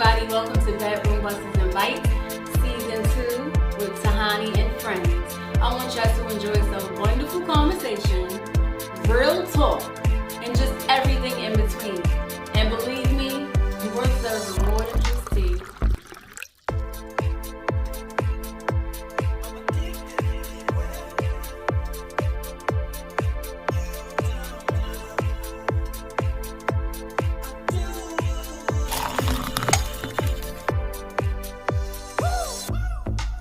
everybody, welcome to Bedroom Busters and Bites, Season 2 with Tahani and Friends. I want y'all to enjoy some wonderful conversation, real talk, and just everything in between. And believe me, you will serve more than just tea.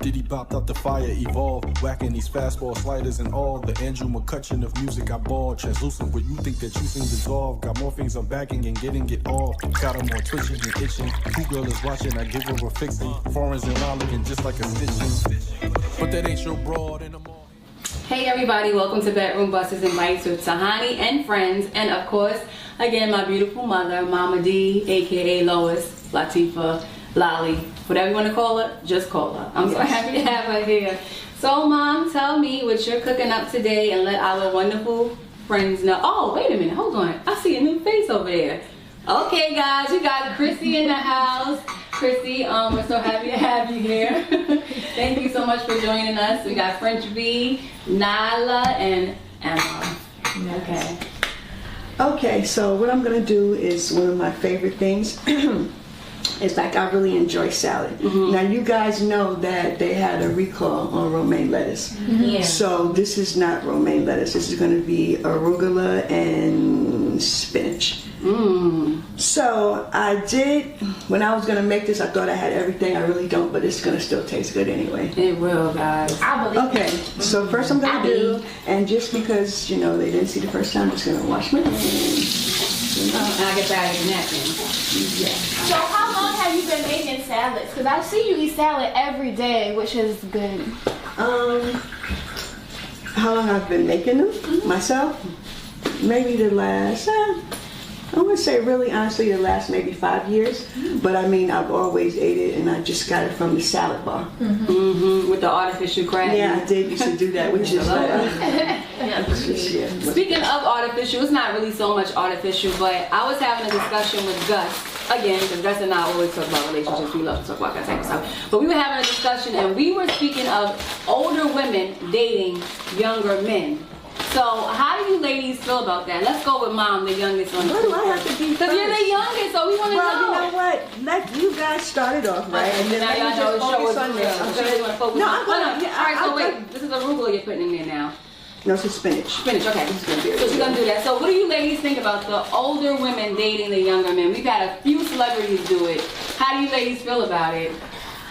Diddy bopped out the fire, evolved, whacking these fastball sliders and all. The Andrew McCutcheon of music I ball, translucent where you think that you seem dissolved. Got more things I'm backing and getting it off. Got them more twitching and itching. Two girl is watching, I give her a fixing. Foreigns and loud looking just like a stitching. But that ain't your broad in the morning. Hey everybody, welcome to Bedroom Busters and Bites with Tahani and Friends. And of course, again, my beautiful mother, Mama D, aka Lois, Latifa, Lolly, whatever you want to call her, just call her. I'm so happy to have her here. So Mom, tell me what you're cooking up today and let our wonderful friends know. Oh, wait a minute, hold on. I see a new face over there. Okay guys, we got Chrissy in the house. Chrissy, we're so happy to have you here. Thank you so much for joining us. We got French V, Nyla, and Emma. Okay. Okay, so what I'm gonna do is one of my favorite things. It's like I really enjoy salad. Now you guys know that they had a recall on romaine lettuce. Yeah. So this is not romaine lettuce. This is going to be arugula and spinach. So I did, when I was going to make this, I thought I had everything. I really don't, but it's going to still taste good anyway. It will, guys. I believe Okay, so first I'm going to do, and just because, you know, they didn't see the first time, I'm just going to wash my hands. And I get back in napkin. Yeah. So how long have you been making salads? Because I see you eat salad every day, which is good. How long I've been making them myself? Maybe the last, I would say really honestly the last maybe 5 years. But I mean, I've always ate it, and I just got it from the salad bar. With the artificial crab. Yeah, I did used to do that, which is Speaking of artificial, it's not really so much artificial, but I was having a discussion with Gus. Again, because Gus and I always talk about relationships. We love to talk about that type of stuff. But we were having a discussion, and we were speaking of older women dating younger men. So how do you ladies feel about that? Let's go with Mom, the youngest one. Why do I have to be Because you're the youngest, so we want to know. Well, you know what? Let you guys start it off, right? And then Now let me y'all know just the show focus is on this. I'm real. gonna- She's gonna focus No, on- I'm gonna. Oh, no. Yeah, All right, so I'll wait. This is arugula you're putting in there now. No, it's a spinach. Spinach, okay. So she's gonna do that. So what do you ladies think about the older women dating the younger men? We've had a few celebrities do it. How do you ladies feel about it?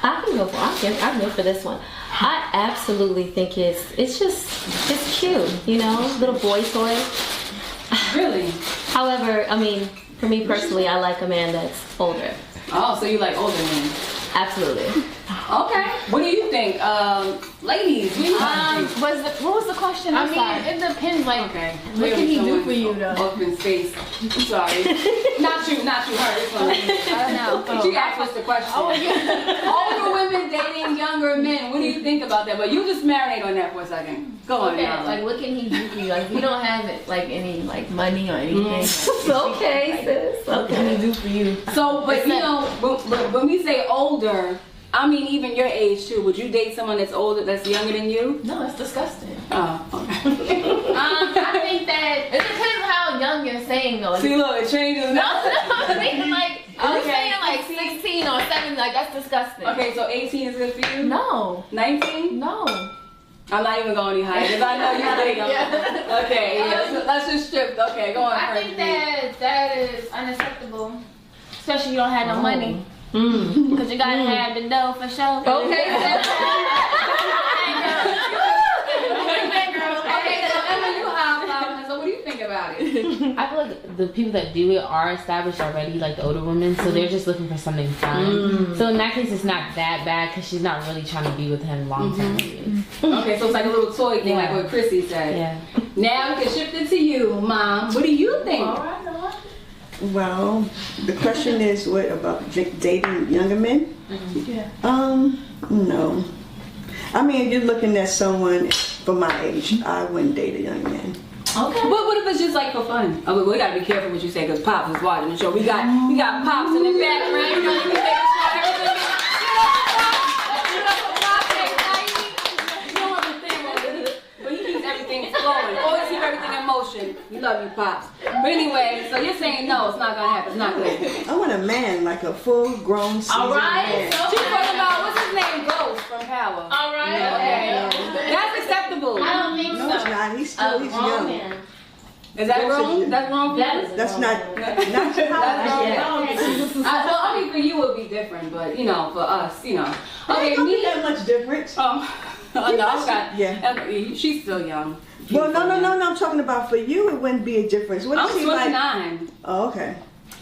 I can go for I'm good for this one. I absolutely think it's cute, you know, little boy toy. Really? However, I mean, for me personally, I like a man that's older. Oh, so you like older men? Absolutely. Okay. What do you think, ladies? What was the question? I mean, it depends. Like, Okay. what can he do for you, though? Open space. Sorry. not you, her. This one. I don't know. She asked us the question. Oh, yeah. Older women dating younger men. What do you think about that? But you just marinate on that for a second. Go on, Okay, now. like what can he do for you? Like we don't have it, like any like money or anything. Okay, sis. What can he do for you? So, but you know, when we say older, I mean even your age too. Would you date someone that's older, that's younger than you? No, it's disgusting. Oh, okay. I think that it depends how young you're saying though. See, look, it changes now. I mean, like if you're Okay. saying like 16 or 7, like that's disgusting. Okay, so 18 is good for you? No. 19? No. I'm not even going any higher because I know you think Yeah. Okay, yeah, let's just strip. Okay, go on. I think that is unacceptable, especially you don't have no money. Because you gotta have the dough for sure. Okay. Okay, so Emma, you high five. So what do you think about it? I feel like the people that do it are established already, like the older women, so they're just looking for something fun. So in that case, it's not that bad because she's not really trying to be with him long term. Okay, so it's like a little toy thing, like what Chrissy said. Yeah. Now we can shift it to you, Mom. What do you think? Well, the question is, what about dating younger men? Yeah. No. I mean, if you're looking at someone for my age, I wouldn't date a young man. Okay. What if it's just like for fun? I mean, we gotta be careful what you say because Pops is watching the show. We got Pops in the background. You know, you can take a shot. Everything. But he keeps everything flowing. Always keep everything in motion. We love you, Pops. But anyway, so you're saying no, it's not gonna happen. It's not good. I want a man, like a full-grown seasoned All right. man. She's talking about what's his name? Ghost from Power. All right. Okay. That's acceptable. I don't think No, so. it's not. He's A grown young. man. Is that wrong? That's wrong. That is That's not That's wrong. well, I mean, for you it would be different, but you know, for us, you know. Okay, Okay, don't be me. that much difference. No, I've got. Yeah. She's still young. Well, no. I'm talking about for you. It wouldn't be a difference. What I'm is he like? 29 Oh, okay.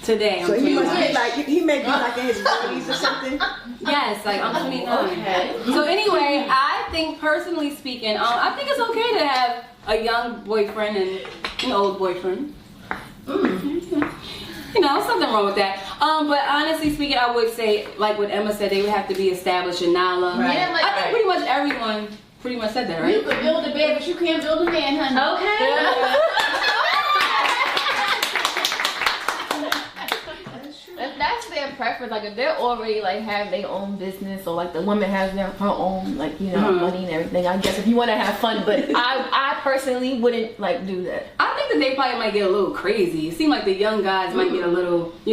today. I'm So he must 29. be like he may be like in his 40s or something. Yes, like I'm 29. Okay. So anyway, I think personally speaking, I think it's okay to have a young boyfriend and an old boyfriend. You know, something wrong with that. But honestly speaking, I would say, like what Emma said, they would have to be established in Nala. Right. Yeah, like, I think pretty much everyone pretty much said that, right? You could build a bed, but you can't build a man, honey. Okay. If that's their preference, like if they're already like have their own business or like the woman has her own like money and everything, I guess if you want to have fun, but I personally wouldn't like do that. I think that they probably might get a little crazy. It seems like the young guys might get a little, a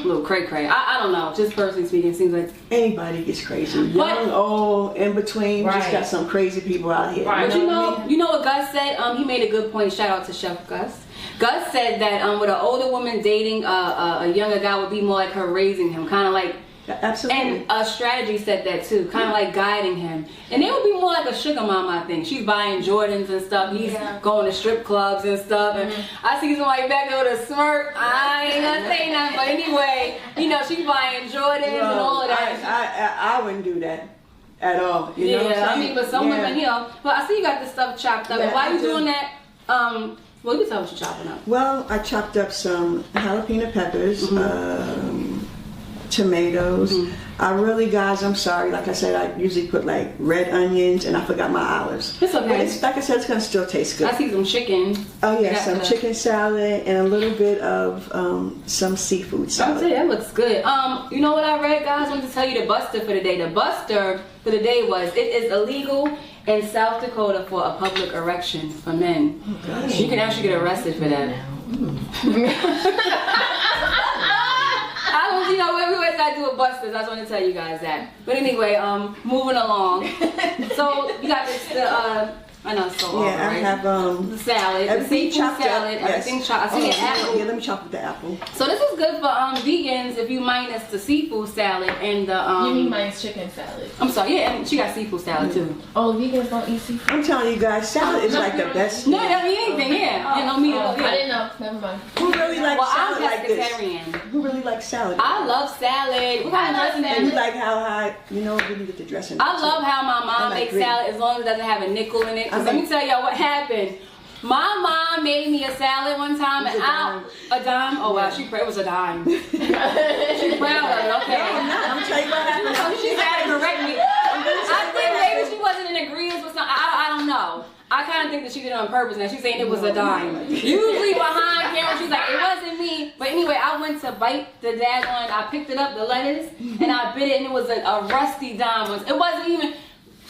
little cray-cray. I don't know. Just personally speaking, it seems like Anybody gets crazy. But- Young, old, in between. Just Right. got some crazy people out here. Right. But You know what I mean? you know what Gus said? He made a good point. Shout out to Chef Gus. Gus said that with an older woman dating a younger guy would be more like her raising him, kind of like. Absolutely. And Strategy said that too, kind of like guiding him. And it would be more like a sugar mama, I think. She's buying Jordans and stuff. He's going to strip clubs and stuff. And I see somebody back there with a smirk. I ain't gonna say nothing, but anyway, she's buying Jordans and all of that. I wouldn't do that at all. You know what Yeah, I'm I saying? mean, but some Yeah. women, but I see you got this stuff chopped up. Yeah, And while I you do. doing that, well, you tell what you're chopping up. Well, I chopped up some jalapeno peppers, tomatoes. I really, guys, I'm sorry. Like I said, I usually put like red onions, and I forgot my olives. It's okay. But it's, like I said, it's gonna still taste good. I see some chicken. Oh yeah, got some the- chicken salad and a little bit of some seafood I would salad. say that looks good. You know what I read, guys? I want to tell you the buster for the day. The buster for the day was it is illegal in South Dakota for a public erection for men. You can actually get arrested for that. I don't, we always gotta do a busters. I just want to tell you guys that. But anyway, moving along. So you got this. I know it's so long, Yeah, I right? have The salad, the everything seafood chopped salad, up. Yes. everything chopped. I see the apple. Yeah, let me chop up the apple. So this is good for vegans if you minus the seafood salad and the You mean mine's chicken salad? I'm sorry, yeah, and she got seafood salad too. Oh, vegans don't eat seafood? I'm telling you guys, salad is like the best. No, I mean anything, yeah. You know me. I Yeah. didn't know. Never mind. Who really likes Well, I'm salad like this? pescatarian. Who really likes salad? I love salad. What kind of dressing And is you like how really get the dressing. I love how my mom like makes green. salad as long as it doesn't have a nickel in it. 'Cause I let me like- tell y'all what happened. My mom made me a salad one time It was and a dime. Oh wow, it was a dime. She's proud of it. Okay. I'm not. I'm telling you what happened. So she had to correct me. I think maybe she wasn't in agreement with something. I don't know. I kind of think that she did it on purpose. Now she's saying it was a dime. Usually behind camera, she's like, it wasn't me. But anyway, I went to bite the daggone. I picked it up, the lettuce, and I bit it, and it was a rusty dime. It wasn't even.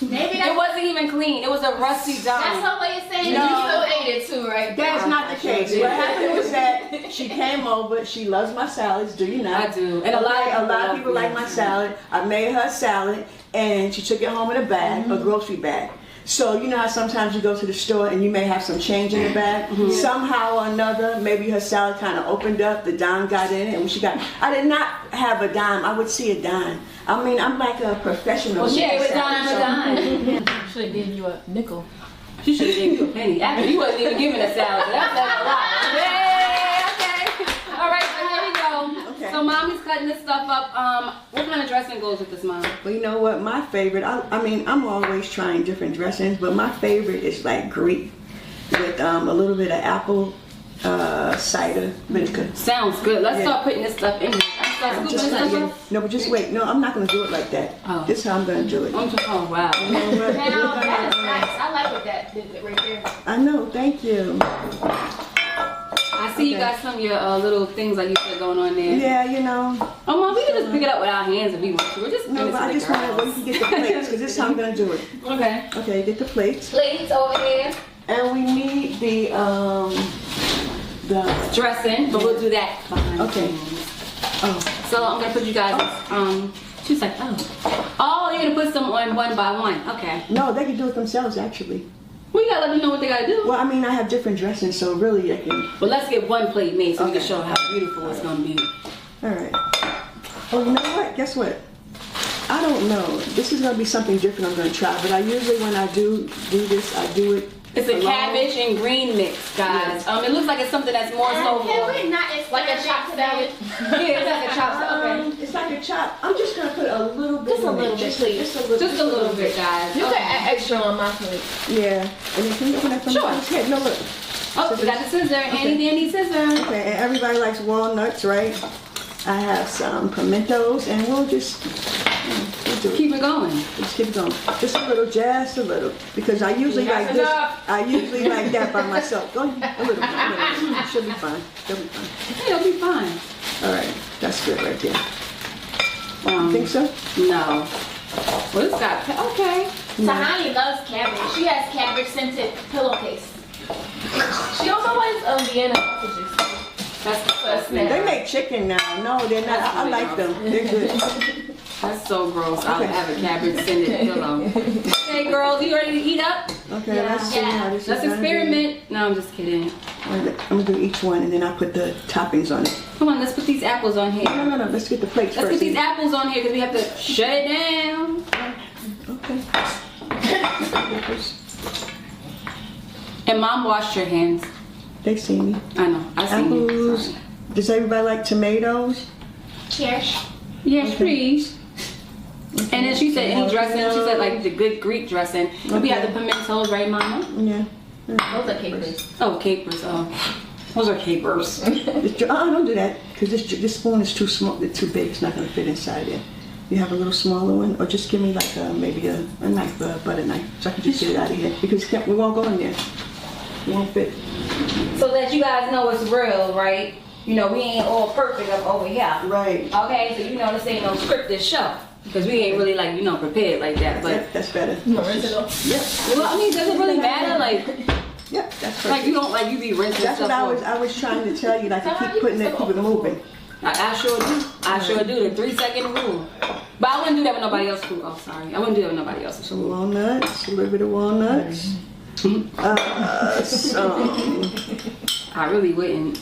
Maybe It wasn't even clean. It was a rusty dime. that's her way of saying No. You still ate it too, right? That's not the case. What happened was that she came over. She loves my salads. Do you not? I do. And a lot of people like my salad. I made her salad, and she took it home in a bag, a grocery bag. So you know how sometimes you go to the store and you may have some change in the bag. Somehow or another, maybe her salad kind of opened up. The dime got in it, and when she got, I did not have a dime. I would see a dime. I mean, I'm like a professional. Well, she gave a salad, dime. Should have given you a nickel. She should have gave you a penny. Actually, you wasn't even giving a salad. So that's a lot. Yeah, okay. All right, so here we go. Okay. So mommy's cutting this stuff up. What kind of dressing goes with this, mom? Well, you know what? My favorite, I mean, I'm always trying different dressings, but my favorite is like Greek with a little bit of apple cider vinegar. Sounds good. Let's Yeah. start putting this stuff in here. I'm start scooping Just this not stuff yet. up? No, but just wait. No, I'm not gonna do it like that. Oh. This is how I'm gonna do it. I'm just, oh wow. You know what? Now that's nice. I like what that did right there. I know. Thank you. I see you got some of your little things like you said going on there. Yeah, you know. Oh, Mom, we can just pick it up with our hands if we want to. We're just No, but I just want to wait to get the plates because this is how I'm gonna do it. Okay. Okay, get the plates, Plates over here. and we need the Dressing, but we'll do that behind the Okay. scenes. oh. So I'm gonna put you guys. She's like, oh, you're gonna put some on one by one. Okay. No, they can do it themselves actually. Well, you gotta let them know what they gotta do. Well, I mean, I have different dressings, so really I can. Well, let's get one plate made so we Okay. can show how beautiful it's gonna be. All right. Oh, you know what? Guess what? I don't know. This is gonna be something different. I'm gonna try, but I usually when I do this, I do it. It's a alone. cabbage and green mix, guys. It looks like it's something that's more so Can for. we not? It's like a chopped salad. Yeah, it's like a chopped salad. It's like a chop. I'm just gonna put a little bit. Just a in it. little bit, please. Just a little bit, guys. You Okay. can add extra on my plate. Yeah. And then can you open that from Sure. the head? No, look. Oh, you got the scissor. Handy dandy scissor. Okay, and everybody likes walnuts, right? I have some pimentos, and we'll just do it. Keep it going. Just keep it going. Just a little, because I usually like this. I usually like that by myself. Go ahead, a little. It should be fine. It'll be fine. It'll be fine. All right, that's good right there. Think so? No. Well, it's got, okay. Tahani loves cabbage. She has cabbage scented pillowcase. She also likes Vienna sausages. That's They make chicken now. No, they're not. I like them. They're good. That's so gross. I'll Okay. have a cabbage scented pillow. Hey girls, you ready to eat up? Okay, let's see how this Let's is gonna be. experiment. No, I'm just kidding. I'm gonna do each one, and then I'll put the toppings on it. Come on, let's put these apples on here. No. Let's get the plates Let's first. put these apples on here because we have to shut it down. Okay. And Mom washed her hands. They see me. I know. I see you. Apples. Sorry. Does everybody like tomatoes? Yes. Yes, please. And then she said any dressing. She said like the good Greek dressing. We have the pimentos, right, Mama? Yeah. Those are capers. Oh, capers. Oh, those are capers. Don't do that because this spoon is too small. It's too big. It's not going to fit inside it. You have a little smaller one, or just give me like maybe a knife, a butter knife, so I can just get it out of here because we won't go in there. It won't fit. So that you guys know it's real, right? You know, we ain't all perfect up over here. Right. Okay, so you know this ain't no scripted show. Because we ain't really like, prepared like that. But, That's better. You want to rinse it off? Yeah. well, I mean, does it really matter? Like Yeah, that's perfect. you don't like, you be rinsing That's stuff what off. I was trying to tell you. Like, to keep putting it, keep it moving. I sure do. I sure do. The 3-second rule. But I wouldn't do that with nobody else's food. Oh, sorry. I wouldn't do that with nobody else's Some food. walnuts, a little bit of walnuts. Some. I really wouldn't.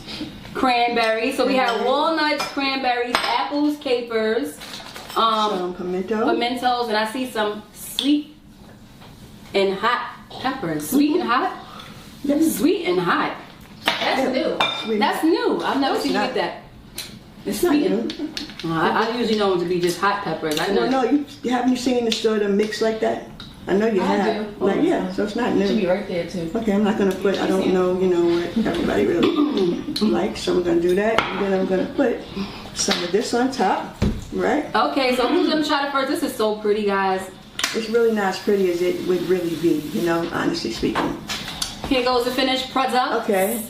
Cranberries. So we have walnuts, cranberries, apples, capers, Some pimento. pimentos, and I see some sweet and hot peppers. Sweet and hot? Yes. Sweet and hot. That's new. Sweet. That's new. I've never seen you not. get that. It's not sweet new. and I usually know them to be just hot peppers. I know. Well, no, haven't you seen the store them mix like that? I know you I have. do. Like, yeah, so it's not Should be new. right there too. Okay, I'm not gonna put. I don't know. What everybody really likes, so we're gonna do that. And then I'm gonna put some of this on top. Right? Okay, so who's gonna try it first? This is so pretty, guys. It's really not as pretty as it would really be. Honestly speaking. Here goes the finished product. Okay.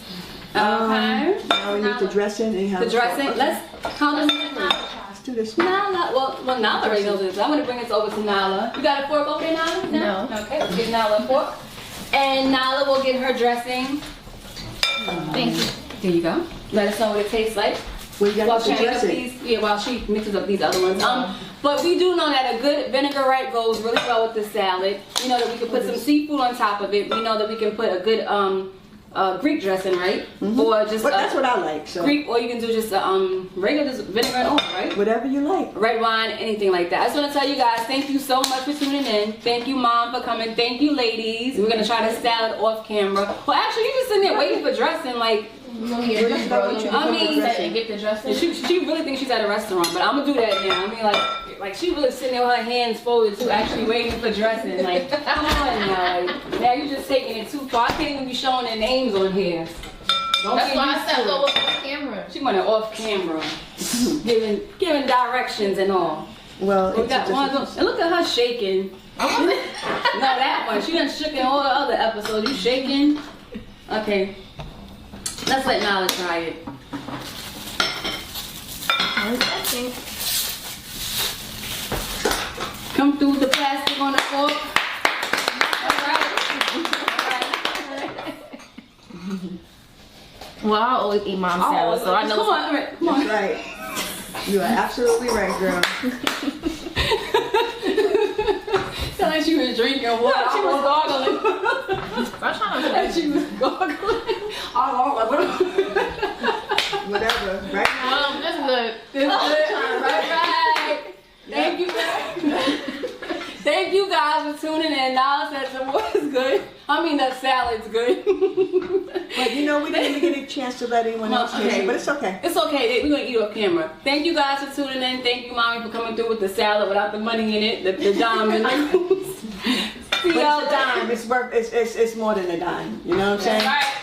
Okay. Now we need the dressing. And The dressing. Let's count them. Let's do this. Nala, well, Nala already knows this. I'm gonna bring this over to Nala. You got a fork over there, Nala? No. Okay, let's get Nala a fork. And Nala will get her dressing. Thank you. There you go. Let us know what it tastes like. Well, you While got she the mixes up dressing. while she mixes up these other ones. But we do know that a good vinaigrette goes really well with the salad. We know that we can put some seafood on top of it. We know that we can put a good Greek dressing, right? Or just But that's what I like. So Greek, or you can do just regular just vinaigrette on, right? whatever you like. Red wine, anything like that. I just want to tell you guys, thank you so much for tuning in. Thank you, Mom, for coming. Thank you, ladies. We're gonna try this salad off camera. Well, actually, you just sitting there waiting for dressing, like. I mean, get the dressing. She really thinks she's at a restaurant, but I'm gonna do that now. I mean, like she really sitting there with her hands folded too, actually waiting for dressing. Like, come on now. Like, now you're just taking it too far. I can't even be showing their names on here. Don't That's get why used I said to it. go off camera. She went off camera. giving directions and all. Well, We got one of those. And look at her shaking. No, that one. She done shook in all the other episodes. You shaking? Okay. Let's let Nala try it. Come through with the plastic on the fork. Well, I always eat mom's salad, so I know. Come on. That's right. You are absolutely right, girl. Sound like she was drinking water. She was gargling. I'm trying to She was gargling. Whatever. Right now. This is good. This is good. Right. Thank you guys. Thank you guys for tuning in. Nala said the was good. I mean, the salad's good. But you know, we didn't even get a chance to let anyone else taste it, but it's okay. It's okay. We're going to eat off camera. Thank you guys for tuning in. Thank you, Mommy, for coming through with the salad without the money in it, the dime in it. But it's a dime. It's more than a dime. You know what I'm saying? Right.